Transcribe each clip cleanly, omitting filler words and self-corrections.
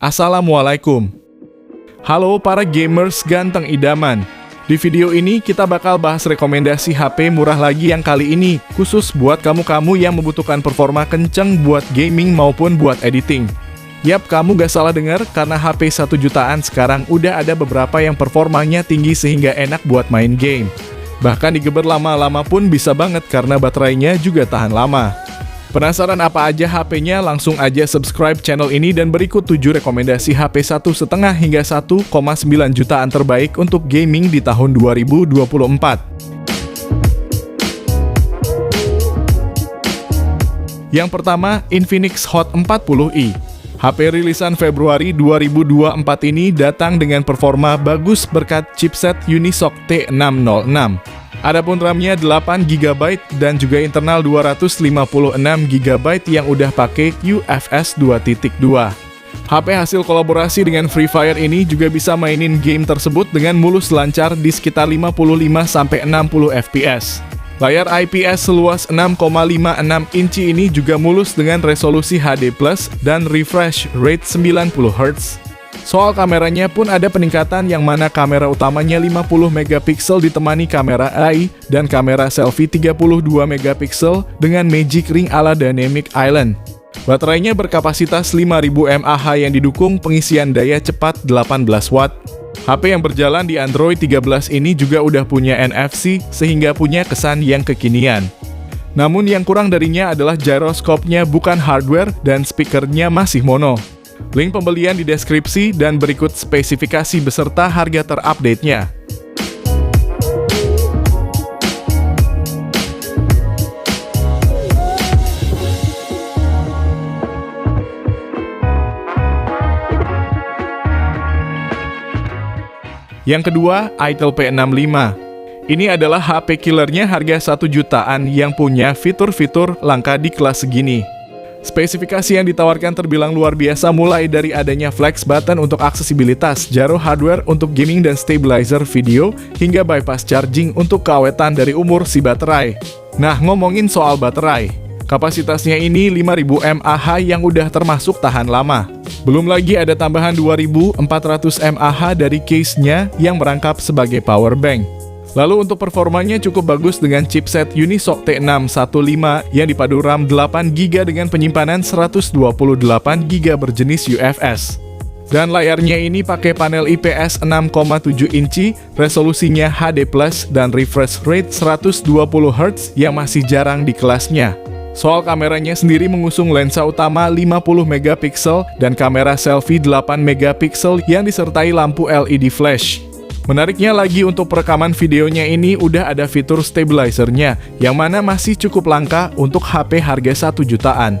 Assalamualaikum. Halo para gamers ganteng idaman. Di video ini kita bakal bahas rekomendasi HP murah lagi yang kali ini khusus buat kamu-kamu yang membutuhkan performa kenceng buat gaming maupun buat editing. Yap, kamu gak salah dengar karena HP 1 jutaan sekarang udah ada beberapa yang performanya tinggi sehingga enak buat main game. Bahkan digeber lama-lama pun bisa banget karena baterainya juga tahan lama. Penasaran apa aja HP-nya? Langsung aja subscribe channel ini dan berikut 7 rekomendasi HP 1,5 hingga 1,9 jutaan terbaik untuk gaming di tahun 2024. Yang pertama, Infinix Hot 40i. HP rilisan Februari 2024 ini datang dengan performa bagus berkat chipset Unisoc T606. Adapun RAM-nya 8GB dan juga internal 256GB yang udah pakai UFS 2.2. HP hasil kolaborasi dengan Free Fire ini juga bisa mainin game tersebut dengan mulus lancar di sekitar 55-60 fps. Layar IPS seluas 6,56 inci ini juga mulus dengan resolusi HD+ dan refresh rate 90Hz. Soal kameranya pun ada peningkatan yang mana kamera utamanya 50 megapiksel ditemani kamera AI dan kamera selfie 32 megapiksel dengan magic ring ala Dynamic Island. Baterainya berkapasitas 5000 mAh yang didukung pengisian daya cepat 18 watt. HP yang berjalan di Android 13 ini juga udah punya NFC sehingga punya kesan yang kekinian. Namun yang kurang darinya adalah gyroscope-nya bukan hardware dan speakernya masih mono. Link pembelian di deskripsi dan berikut spesifikasi beserta harga terupdate-nya. Yang kedua, Itel P65. Ini adalah HP killernya harga 1 jutaan yang punya fitur-fitur langka di kelas segini. Spesifikasi yang ditawarkan terbilang luar biasa mulai dari adanya flex button untuk aksesibilitas, gyro hardware untuk gaming dan stabilizer video, hingga bypass charging untuk keawetan dari umur si baterai. Nah, ngomongin soal baterai, kapasitasnya ini 5000 mAh yang udah termasuk tahan lama. Belum lagi ada tambahan 2400 mAh dari case-nya yang merangkap sebagai power bank. Lalu untuk performanya cukup bagus dengan chipset Unisoc T615 yang dipadu RAM 8GB dengan penyimpanan 128GB berjenis UFS. Dan layarnya ini pakai panel IPS 6,7 inci, resolusinya HD+, dan refresh rate 120Hz yang masih jarang di kelasnya. Soal kameranya sendiri mengusung lensa utama 50 megapiksel dan kamera selfie 8 megapiksel yang disertai lampu LED flash. Menariknya lagi untuk perekaman videonya ini udah ada fitur stabilizernya yang mana masih cukup langka untuk HP harga 1 jutaan.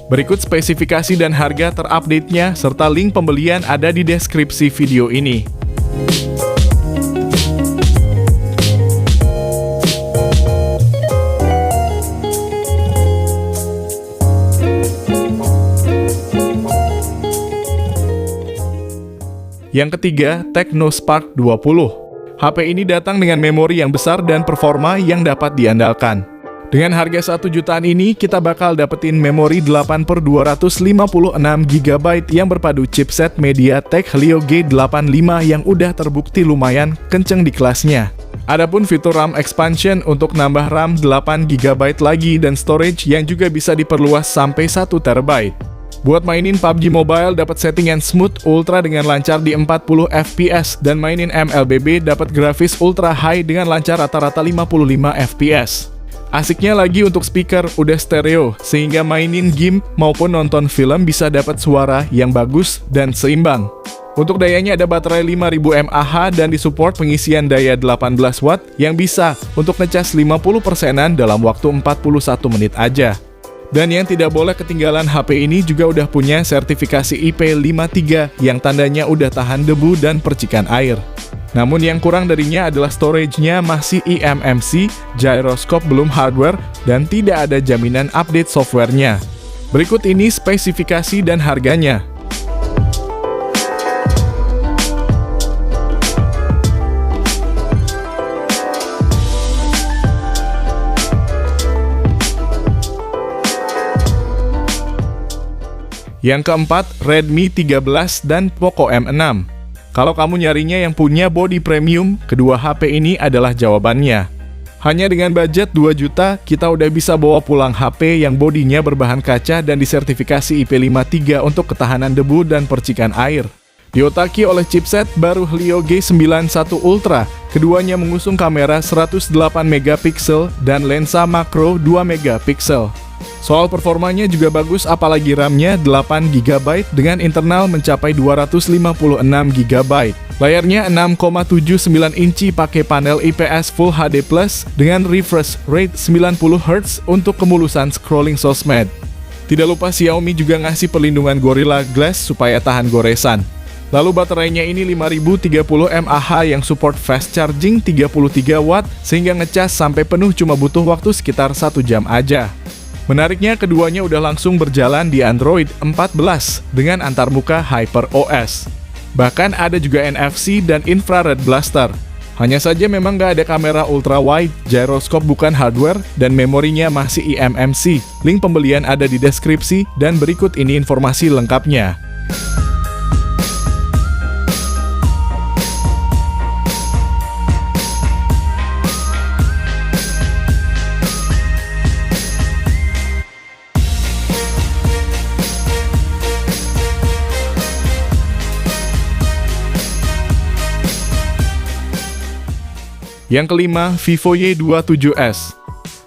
Berikut spesifikasi dan harga terupdate-nya serta link pembelian ada di deskripsi video ini. Yang ketiga, Tecno Spark 20. HP ini datang dengan memori yang besar dan performa yang dapat diandalkan. Dengan harga 1 jutaan ini, kita bakal dapetin memori 8/256GB yang berpadu chipset MediaTek Helio G85 yang udah terbukti lumayan kenceng di kelasnya. Adapun fitur RAM expansion untuk nambah RAM 8GB lagi dan storage yang juga bisa diperluas sampai 1TB. Buat mainin PUBG Mobile dapat settingan smooth ultra dengan lancar di 40 fps dan mainin MLBB dapat grafis ultra high dengan lancar rata-rata 55 fps. Asiknya lagi untuk speaker udah stereo sehingga mainin game maupun nonton film bisa dapat suara yang bagus dan seimbang. Untuk dayanya ada baterai 5000 mAh dan disupport pengisian daya 18 watt yang bisa untuk ngecas 50%-an dalam waktu 41 menit aja. Dan yang tidak boleh ketinggalan, HP ini juga udah punya sertifikasi IP53 yang tandanya udah tahan debu dan percikan air. Namun yang kurang darinya adalah storage-nya masih eMMC, gyroscope belum hardware, dan tidak ada jaminan update software-nya. Berikut ini spesifikasi dan harganya. Yang keempat, Redmi 13 dan Poco M6. Kalau kamu nyarinya yang punya bodi premium, kedua HP ini adalah jawabannya. Hanya dengan budget 2 juta, kita udah bisa bawa pulang HP yang bodinya berbahan kaca dan disertifikasi IP53 untuk ketahanan debu dan percikan air. Diotaki oleh chipset baru Helio G91 Ultra, keduanya mengusung kamera 108 megapiksel dan lensa makro 2 megapiksel. Soal performanya juga bagus, apalagi RAM-nya 8 GB dengan internal mencapai 256 GB. Layarnya 6,79 inci pakai panel IPS Full HD Plus dengan refresh rate 90 Hz untuk kemulusan scrolling sosmed. Tidak lupa Xiaomi juga ngasih perlindungan Gorilla Glass supaya tahan goresan. Lalu baterainya ini 5030 mAh yang support fast charging 33 watt sehingga ngecas sampai penuh cuma butuh waktu sekitar 1 jam aja. Menariknya, keduanya udah langsung berjalan di Android 14 dengan antarmuka HyperOS. Bahkan ada juga NFC dan infrared blaster. Hanya saja memang nggak ada kamera ultra wide, gyroscope bukan hardware, dan memorinya masih eMMC. Link pembelian ada di deskripsi, dan berikut ini informasi lengkapnya. Yang kelima, Vivo Y27s.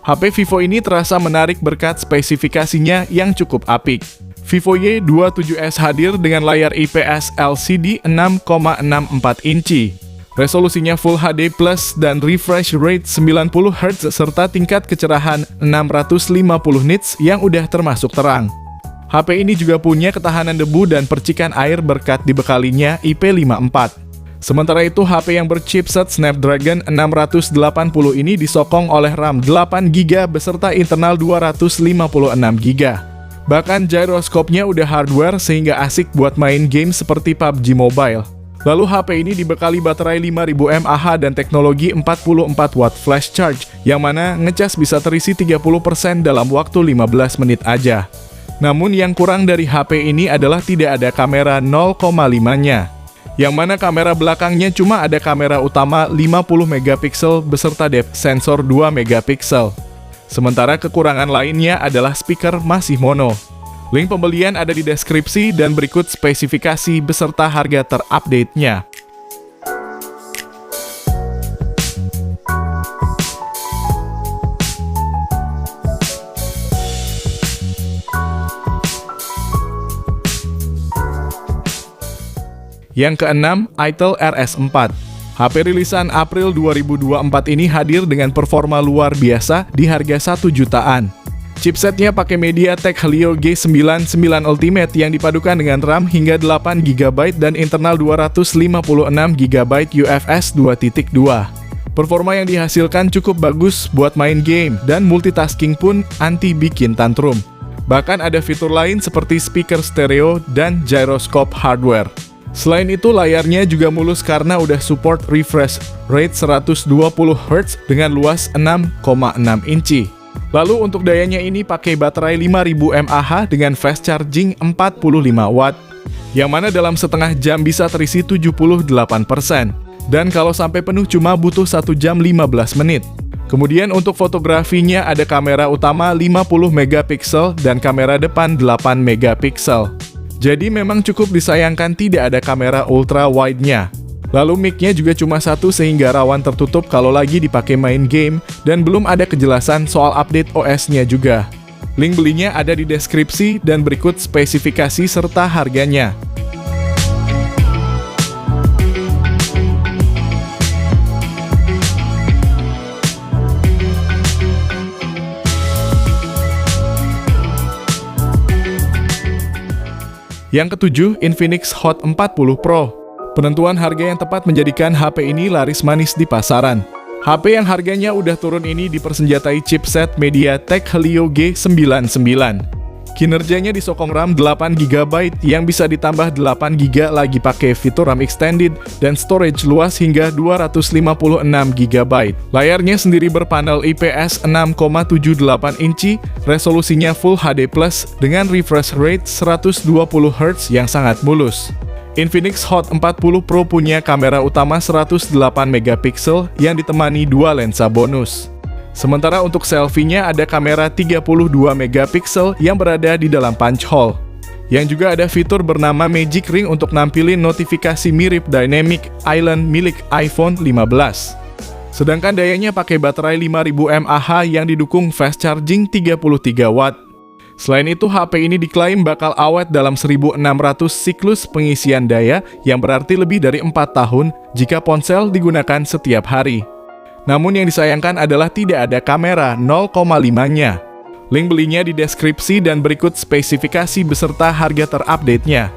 HP Vivo ini terasa menarik berkat spesifikasinya yang cukup apik. Vivo Y27s hadir dengan layar IPS LCD 6,64 inci. Resolusinya Full HD Plus dan refresh rate 90 Hz serta tingkat kecerahan 650 nits yang udah termasuk terang. HP ini juga punya ketahanan debu dan percikan air berkat dibekalinya IP54. Sementara itu, HP yang berchipset Snapdragon 680 ini disokong oleh RAM 8GB beserta internal 256GB. Bahkan gyroscope-nya udah hardware sehingga asik buat main game seperti PUBG Mobile. Lalu HP ini dibekali baterai 5000 mAh dan teknologi 44 watt flash charge, yang mana ngecas bisa terisi 30% dalam waktu 15 menit aja. Namun yang kurang dari HP ini adalah tidak ada kamera 0,5-nya. Yang mana kamera belakangnya cuma ada kamera utama 50 megapiksel beserta depth sensor 2 megapiksel. Sementara kekurangan lainnya adalah speaker masih mono. Link pembelian ada di deskripsi dan berikut spesifikasi beserta harga terupdate-nya. Yang keenam, Itel RS4. HP rilisan April 2024 ini hadir dengan performa luar biasa di harga 1 jutaan. Chipsetnya pakai MediaTek Helio G99 Ultimate yang dipadukan dengan RAM hingga 8 GB dan internal 256 GB UFS 2.2. Performa yang dihasilkan cukup bagus buat main game dan multitasking pun anti bikin tantrum. Bahkan ada fitur lain seperti speaker stereo dan gyroscope hardware. Selain itu, layarnya juga mulus karena udah support refresh rate 120 Hz dengan luas 6,6 inci. Lalu untuk dayanya ini pakai baterai 5000 mAh dengan fast charging 45 watt, yang mana dalam setengah jam bisa terisi 78%. Dan kalau sampai penuh cuma butuh 1 jam 15 menit. Kemudian untuk fotografinya ada kamera utama 50 megapiksel dan kamera depan 8 megapiksel. Jadi memang cukup disayangkan tidak ada kamera ultra wide-nya. Lalu mic-nya juga cuma satu sehingga rawan tertutup kalau lagi dipakai main game dan belum ada kejelasan soal update OS-nya juga. Link belinya ada di deskripsi dan berikut spesifikasi serta harganya. Yang ketujuh, Infinix Hot 40 Pro. Penentuan harga yang tepat menjadikan HP ini laris manis di pasaran. HP yang harganya udah turun ini dipersenjatai chipset MediaTek Helio G99. Kinerjanya disokong RAM 8GB yang bisa ditambah 8GB lagi pakai fitur RAM extended dan storage luas hingga 256GB. Layarnya sendiri berpanel IPS 6,78 inci, resolusinya Full HD+ dengan refresh rate 120Hz yang sangat mulus. Infinix Hot 40 Pro punya kamera utama 108MP yang ditemani 2 lensa bonus. Sementara untuk selfie-nya ada kamera 32MP yang berada di dalam punch hole. Yang juga ada fitur bernama Magic Ring untuk nampilin notifikasi mirip Dynamic Island milik iPhone 15. Sedangkan dayanya pakai baterai 5000 mAh yang didukung fast charging 33W. Selain itu, HP ini diklaim bakal awet dalam 1600 siklus pengisian daya yang berarti lebih dari 4 tahun jika ponsel digunakan setiap hari. Namun yang disayangkan adalah tidak ada kamera 0,5-nya. Link belinya di deskripsi dan berikut spesifikasi beserta harga terupdate-nya.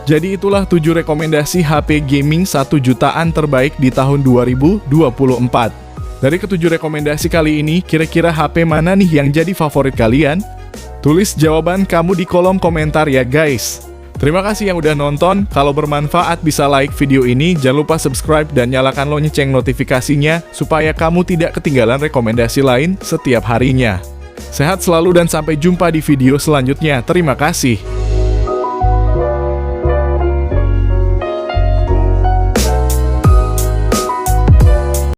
Jadi itulah 7 rekomendasi HP gaming 1 jutaan terbaik di tahun 2024. Dari ketujuh rekomendasi kali ini, kira-kira HP mana nih yang jadi favorit kalian? Tulis jawaban kamu di kolom komentar ya guys. Terima kasih yang udah nonton, kalau bermanfaat bisa like video ini, jangan lupa subscribe dan nyalakan lonceng notifikasinya supaya kamu tidak ketinggalan rekomendasi lain setiap harinya. Sehat selalu dan sampai jumpa di video selanjutnya, terima kasih.